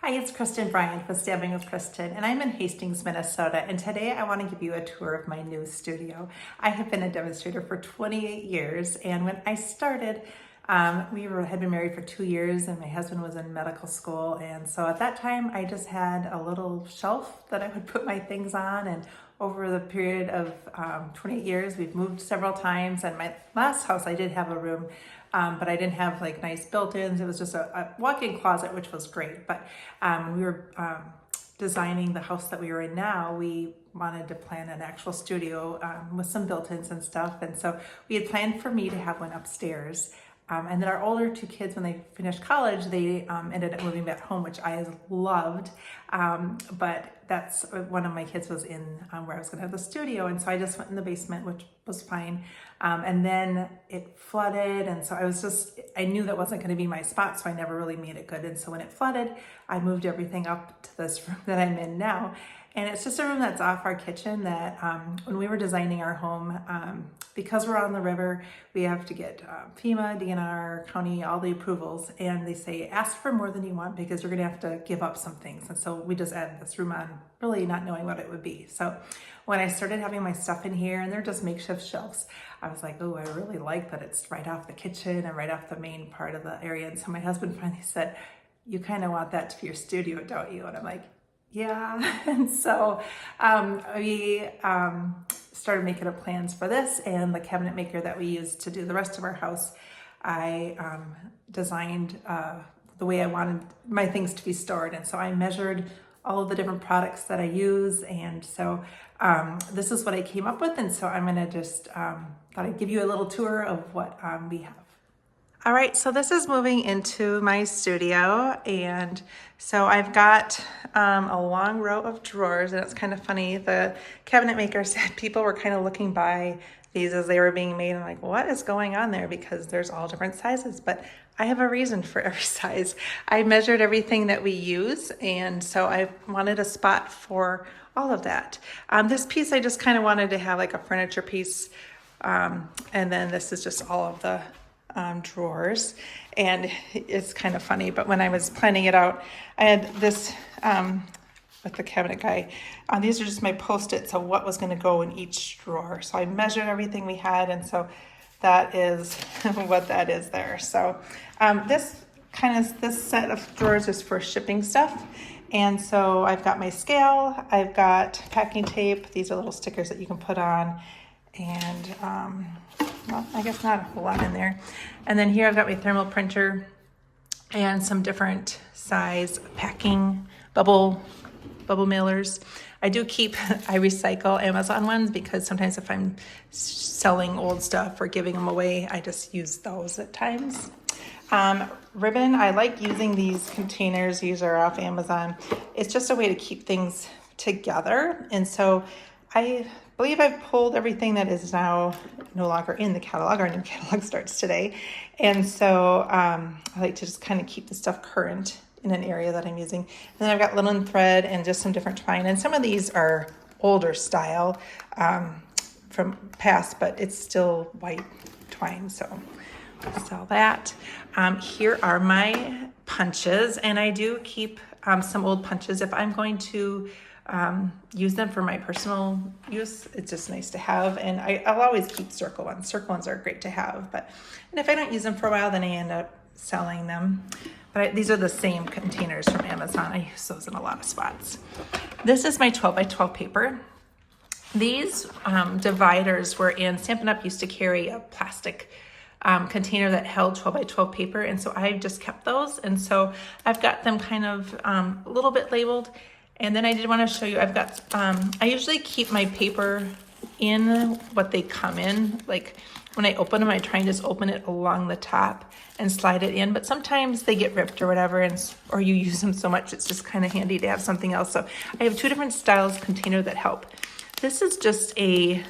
Hi, it's Kristen Bryant with Stamping with Kristen, and I'm in Hastings, Minnesota, and today I want to give you a tour of my new studio. I have been a demonstrator for 28 years, and when I started, had been married for 2 years, and my husband was in medical school, and so at that time, I just had a little shelf that I would put my things on, and over the period of 28 years, we've moved several times, and my last house, I did have a room, but I didn't have like nice built-ins. It was just a walk-in closet, which was great. But when we were designing the house that we were in now, we wanted to plan an actual studio with some built-ins and stuff. And so we had planned for me to have one upstairs. And then our older two kids, when they finished college, they ended up moving back home, which I loved. But that's one of my kids was in where I was going to have the studio. And so I just went in the basement, which was fine. And then it flooded. And so I knew that wasn't going to be my spot. So I never really made it good. And so when it flooded, I moved everything up to this room that I'm in now. And it's just a room that's off our kitchen that when we were designing our home, because we're on the river, we have to get FEMA, DNR, county, all the approvals. And they say, ask for more than you want because you're gonna have to give up some things. And so we just added this room on, really not knowing what it would be. So when I started having my stuff in here, and they're just makeshift shelves, I was like, oh, I really like that it's right off the kitchen and right off the main part of the area. And so my husband finally said, you kind of want that to be your studio, don't you? And I'm like, yeah. And so we started making up plans for this, and the cabinet maker that we used to do the rest of our house, I designed the way I wanted my things to be stored. And so I measured all of the different products that I use. And so this is what I came up with. And so I'm gonna just, thought I'd give you a little tour of what we have. All right, so this is moving into my studio, and so I've got a long row of drawers, and it's kind of funny. The cabinet maker said people were kind of looking by these as they were being made, and like, what is going on there? Because there's all different sizes, but I have a reason for every size. I measured everything that we use, and so I wanted a spot for all of that. This piece I just kind of wanted to have like a furniture piece, and then this is just all of the drawers, and it's kind of funny, but when I was planning it out, I had this with the cabinet guy. These are just my Post-its of what was going to go in each drawer. So I measured everything we had, and so that is what that is there. So this set of drawers is for shipping stuff. And so I've got my scale, I've got packing tape. These are little stickers that you can put on, and well, I guess not a whole lot in there. And then here I've got my thermal printer and some different size packing bubble mailers. I recycle Amazon ones because sometimes if I'm selling old stuff or giving them away, I just use those at times. Ribbon, I like using these containers. These are off Amazon. It's just a way to keep things together. And so I believe I've pulled everything that is now no longer in the catalog. Our new catalog starts today. And so I like to just kind of keep the stuff current in an area that I'm using. And then I've got linen thread and just some different twine. And some of these are older style from past, but it's still white twine. So sell that. Here are my punches, and I do keep some old punches if I'm going to use them for my personal use. It's just nice to have, and I'll always keep circle ones. Circle ones are great to have, and if I don't use them for a while, then I end up selling them. But these are the same containers from Amazon. I use those in a lot of spots. This is my 12 by 12 paper. These dividers were in Stampin' Up used to carry a plastic container that held 12 by 12 paper, and so I just kept those, and so I've got them kind of a little bit labeled. And then I did want to show you, I've got, I usually keep my paper in what they come in. Like when I open them, I try and just open it along the top and slide it in. But sometimes they get ripped or whatever, or you use them so much, it's just kind of handy to have something else. So I have two different styles of container that help. This is just a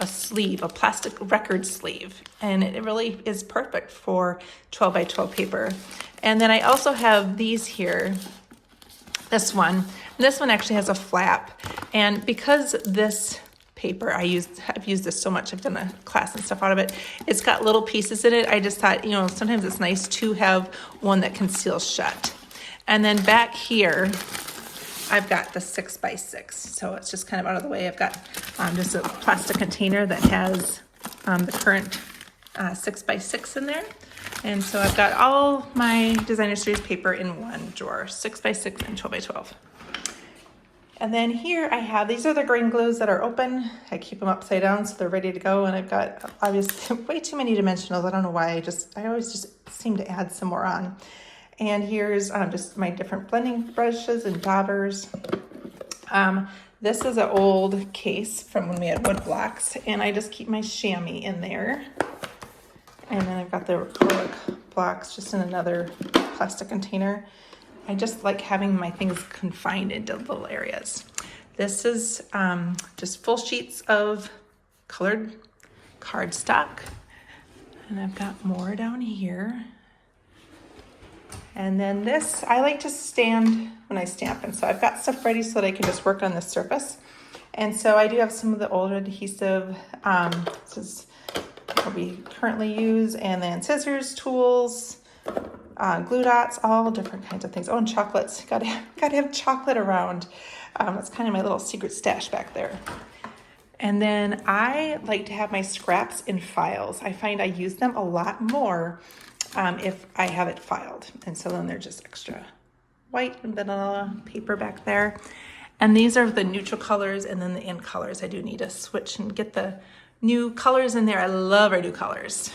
sleeve, a plastic record sleeve. And it really is perfect for 12 by 12 paper. And then I also have these here. This one actually has a flap, and because this paper I've used this so much, I've done a class and stuff out of it, it's got little pieces in it. I just thought, sometimes it's nice to have one that can seal shut. And then back here, I've got the 6x6. So it's just kind of out of the way. I've got just a plastic container that has the current 6x6 in there. And so I've got all my Designer Series paper in one drawer, 6x6 and 12x12. And then here I have, these are the green glues that are open. I keep them upside down so they're ready to go. And I've got obviously way too many dimensionals. I don't know why, I always just seem to add some more on. And here's just my different blending brushes and daubers. This is an old case from when we had wood blocks, and I just keep my chamois in there. And then I've got the acrylic blocks just in another plastic container. I just like having my things confined into little areas. This is just full sheets of colored cardstock. And I've got more down here. And then this, I like to stand when I stamp. And so I've got stuff ready so that I can just work on the surface. And so I do have some of the older adhesive, this is what we currently use. And then scissors, tools, glue dots, all different kinds of things. Oh, and chocolates. Gotta have chocolate around. That's kind of my little secret stash back there. And then I like to have my scraps in files. I find I use them a lot more if I have it filed. And so then they're just extra white and vanilla paper back there. And these are the neutral colors and then the in colors. I do need to switch and get the new colors in there. I love our new colors.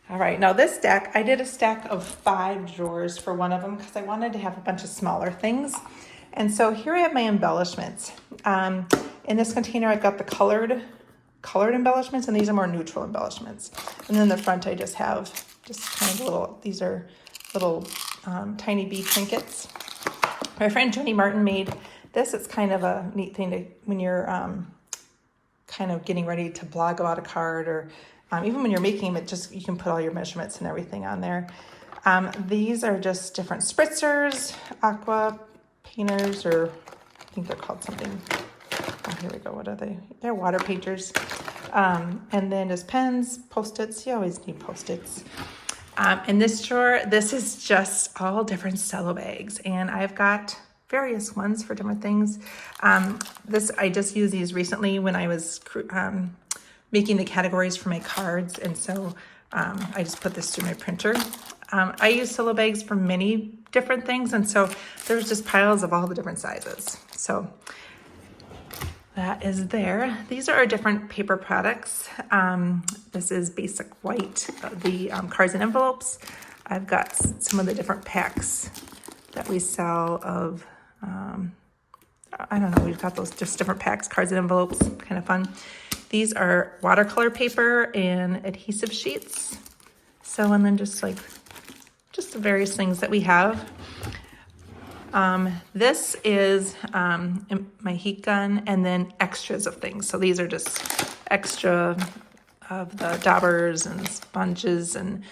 All right, now this deck, I did a stack of 5 drawers for one of them because I wanted to have a bunch of smaller things. And so here I have my embellishments. In this container, I've got the colored embellishments, and these are more neutral embellishments. And then in the front, I just have just kind of little, these are little tiny bead trinkets. My friend Jenny Martin made this. It's kind of a neat thing to, when you're kind of getting ready to blog about a card, or even when you're making them, you can put all your measurements and everything on there. These are just different spritzers, aqua painters, or I think they're called something. Oh, here we go. What are they? They're water painters. And then just pens, Post-its. You always need Post-its. In this drawer, this is just all different cello bags, and I've got various ones for different things. I just used these recently when I was making the categories for my cards, and so I just put this through my printer. I use cello bags for many different things, and so there's just piles of all the different sizes. So that is there. These are our different paper products. This is basic white, the cards and envelopes. I've got some of the different packs that we sell of, I don't know, we've got those just different packs, cards and envelopes, kind of fun. These are watercolor paper and adhesive sheets. So, and then just the various things that we have. This is my heat gun, and then extras of things. So these are just extra of the daubers and sponges, and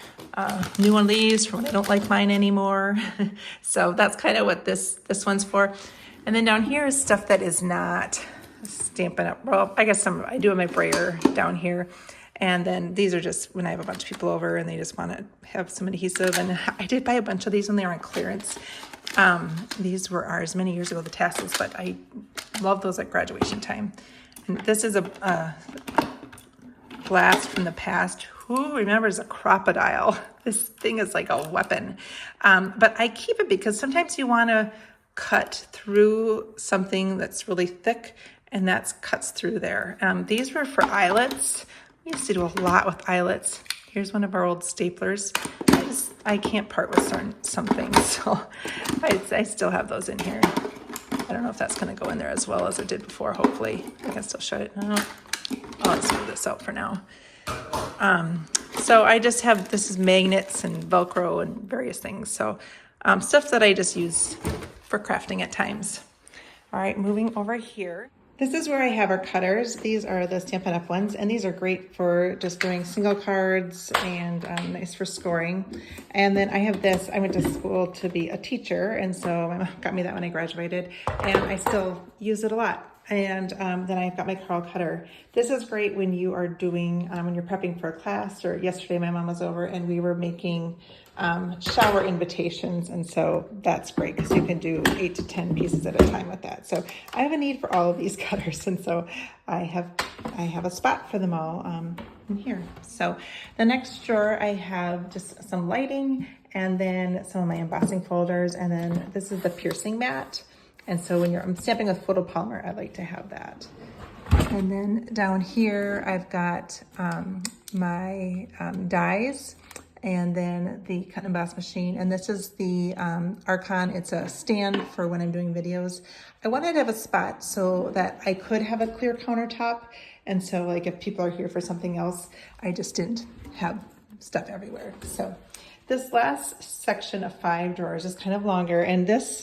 new one of these for when I don't like mine anymore. So that's kind of what this one's for. And then down here is stuff that is not Stampin' Up. Well, I guess I do have my brayer down here. And then these are just when I have a bunch of people over and they just want to have some adhesive. And I did buy a bunch of these when they were on clearance. These were ours many years ago, the tassels, but I love those at graduation time. And this is a blast from the past. Who remembers a crocodile? This thing is like a weapon. But I keep it because sometimes you want to cut through something that's really thick, and that cuts through there. These were for eyelets. We used to do a lot with eyelets. Here's one of our old staplers. I can't part with some things, so I still have those in here. I don't know if that's going to go in there as well as it did before. Hopefully, I can still show it. I'll just move this out for now. So I just have, this is magnets and Velcro and various things. So stuff that I just use for crafting at times. All right, moving over here. This is where I have our cutters. These are the Stampin' Up ones, and these are great for just doing single cards and nice for scoring. And then I have this. I went to school to be a teacher, and so my mom got me that when I graduated, and I still use it a lot. And then I've got my Carl cutter. This is great when you are doing, when you're prepping for a class, or yesterday my mom was over and we were making shower invitations, and so that's great because you can do 8 to 10 pieces at a time with that. So I have a need for all of these cutters, and so I have a spot for them all in here. So the next drawer I have just some lighting, and then some of my embossing folders, and then this is the piercing mat. And so when I'm stamping with photopolymer, I like to have that. And then down here, I've got my dies, and then the cut and emboss machine. And this is the Archon. It's a stand for when I'm doing videos. I wanted to have a spot so that I could have a clear countertop. And so like if people are here for something else, I just didn't have stuff everywhere. So this last section of 5 drawers is kind of longer, and this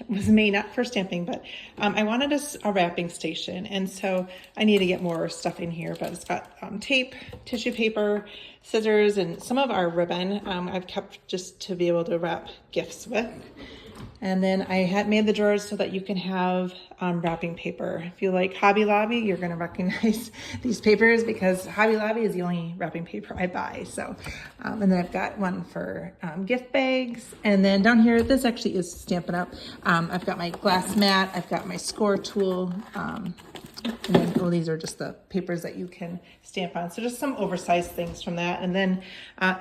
was made not for stamping, but I wanted a wrapping station, and so I need to get more stuff in here, but it's got tape, tissue paper, scissors, and some of our ribbon I've kept just to be able to wrap gifts with. And then I had made the drawers so that you can have wrapping paper. If you like Hobby Lobby, you're gonna recognize these papers because Hobby Lobby is the only wrapping paper I buy. So, and then I've got one for gift bags. And then down here, this actually is Stampin' Up. I've got my glass mat, I've got my score tool, and then these are just the papers that you can stamp on. So just some oversized things from that. And then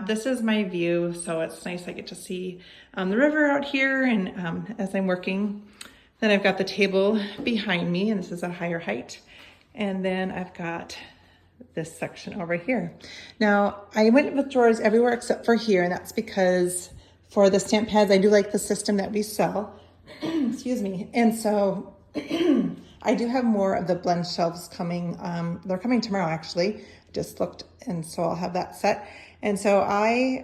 this is my view. So it's nice. I get to see the river out here, and as I'm working. Then I've got the table behind me, and this is a higher height. And then I've got this section over here. Now I went with drawers everywhere except for here, and that's because for the stamp pads, I do like the system that we sell. Excuse me. And so I do have more of the blend shelves coming. They're coming tomorrow, actually. Just looked, and so I'll have that set. And so I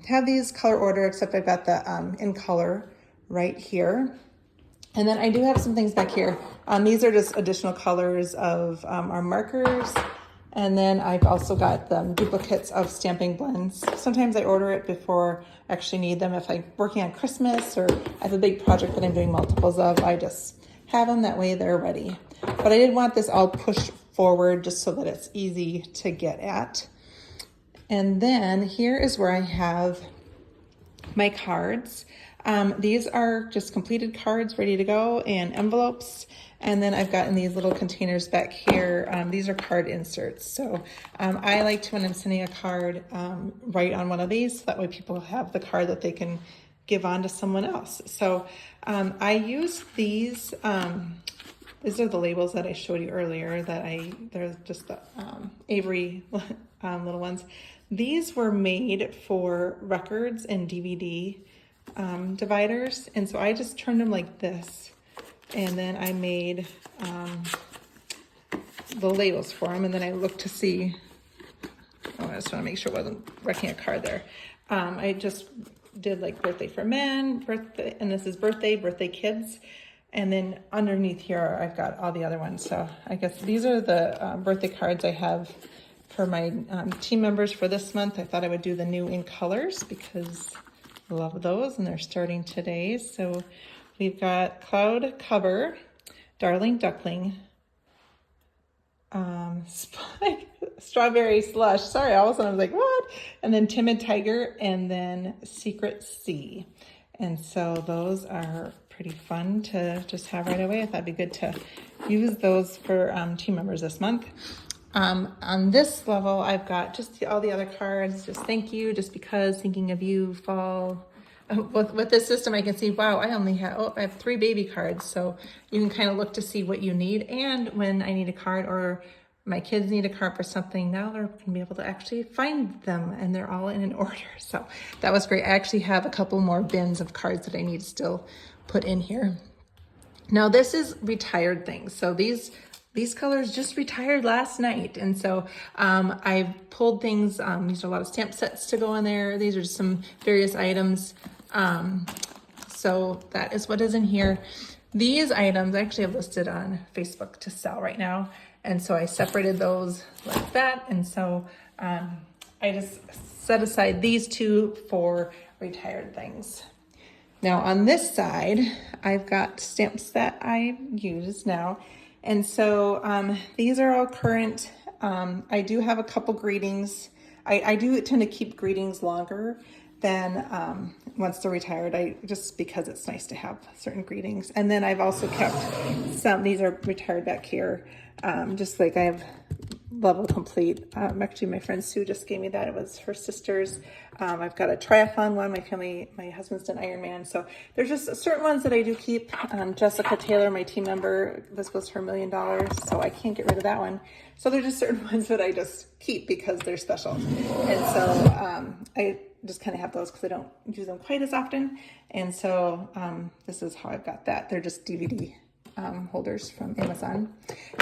have these color order, except I've got the in color right here. And then I do have some things back here. These are just additional colors of our markers. And then I've also got the duplicates of stamping blends. Sometimes I order it before I actually need them. If I'm working on Christmas or I have a big project that I'm doing multiples of, I just have them, that way they're ready. But I did want this all pushed forward just so that it's easy to get at. And then here is where I have my cards. These are just completed cards ready to go, and envelopes. And then I've got in these little containers back here, these are card inserts. So I like to, when I'm sending a card, write on one of these, so that way people have the card that they can give on to someone else. So I use these are the labels that I showed you earlier they're just the Avery little ones. These were made for records and DVD dividers, and so I just turned them like this, and then I made the labels for them, and then I looked to see, I just want to make sure it wasn't wrecking a card there. I just did like birthday for men, birthday, and this is birthday kids, and then underneath here I've got all the other ones. So I guess these are the birthday cards I have for my team members for this month. I thought I would do the new in colors because I love those, and they're starting today. So we've got Cloud Cover, Darling Duckling, Strawberry Slush. Sorry, all of a sudden I was like, what? And then Timid Tiger, and then Secret Sea. And so those are pretty fun to just have right away. I thought it'd be good to use those for team members this month. On this level, I've got just all the other cards, just thank you, just because, thinking of you, fall. With this system, I can see, wow, I have 3 baby cards. So you can kind of look to see what you need. And when I need a card, or my kids need a card for something, now they're going to be able to actually find them, and they're all in an order. So that was great. I actually have a couple more bins of cards that I need to still put in here. Now this is retired things. So these colors just retired last night. And so I've pulled things, these are a lot of stamp sets to go in there. These are just some various items. So that is what is in here. These items I actually have listed on Facebook to sell right now. And so I separated those like that. And so I just set aside these 2 for retired things. Now on this side, I've got stamps that I use now. And so these are all current. I do have a couple greetings. I do tend to keep greetings longer then once they're retired, just because it's nice to have certain greetings. And then I've also kept some, these are retired back here, just like I have Level Complete. Actually, my friend Sue just gave me that. It was her sister's. I've got a triathlon one. My husband's done Ironman. So there's just certain ones that I do keep. Jessica Taylor, my team member, this was her $1 million, so I can't get rid of that one. So there's just certain ones that I just keep because they're special. And so I just kind of have those because I don't use them quite as often. And so this is how I've got that. They're just DVD holders from Amazon.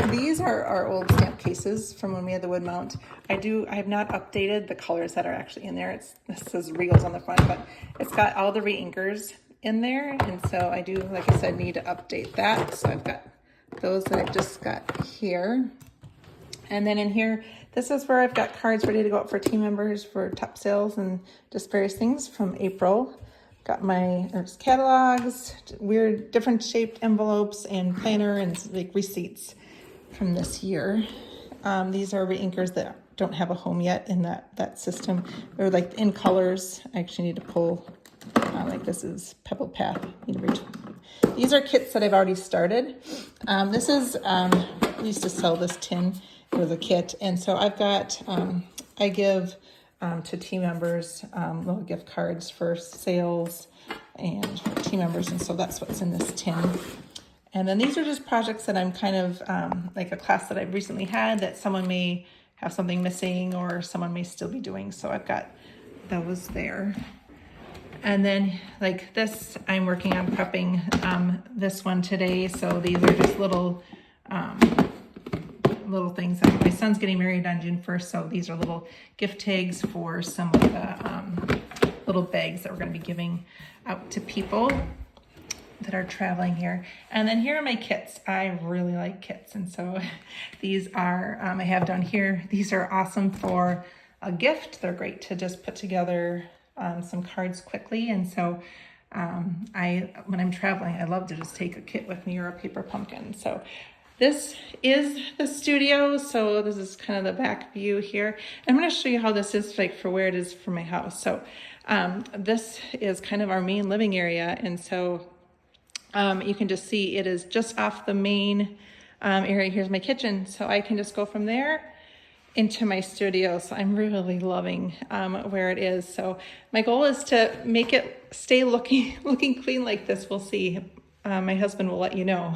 These are our old stamp cases from when we had the wood mount. I have not updated the colors that are actually in there. This says Regals on the front, but it's got all the re-inkers in there. And so I do, like I said, need to update that. So I've got those that I've just got here. And then in here, this is where I've got cards ready to go out for team members for top sales and just various things from April. Got there's catalogs, weird different shaped envelopes and planner and like receipts from this year. These are re-inkers that don't have a home yet in that system. They're like in colors. I actually need to pull, like this is Pebbled Path. These are kits that I've already started. This is, we used to sell this tin. It was a kit. And so I've got, I give to team members little gift cards for sales and for team members. And so that's what's in this tin. And then these are just projects that I'm kind of like a class that I've recently had that someone may have something missing or someone may still be doing. So I've got those there. And then like this, I'm working on prepping this one today. So these are just little things. My son's getting married on June 1st, so these are little gift tags for some of the little bags that we're going to be giving out to people that are traveling here. And then here are my kits. I really like kits, and so these are, I have down here, these are awesome for a gift. They're great to just put together some cards quickly, and so when I'm traveling, I love to just take a kit with me or a paper pumpkin. So this is the studio. So this is kind of the back view here. I'm going to show you how this is like for where it is for my house. So this is kind of our main living area. And so you can just see it is just off the main area. Here's my kitchen. So I can just go from there into my studio. So I'm really loving where it is. So my goal is to make it stay looking clean like this. We'll see. My husband will let you know.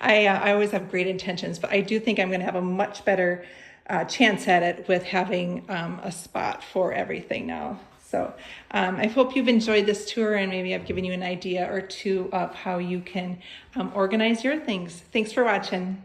I always have great intentions, but I do think I'm going to have a much better chance at it with having a spot for everything now. So I hope you've enjoyed this tour, and maybe I've given you an idea or two of how you can organize your things. Thanks for watching.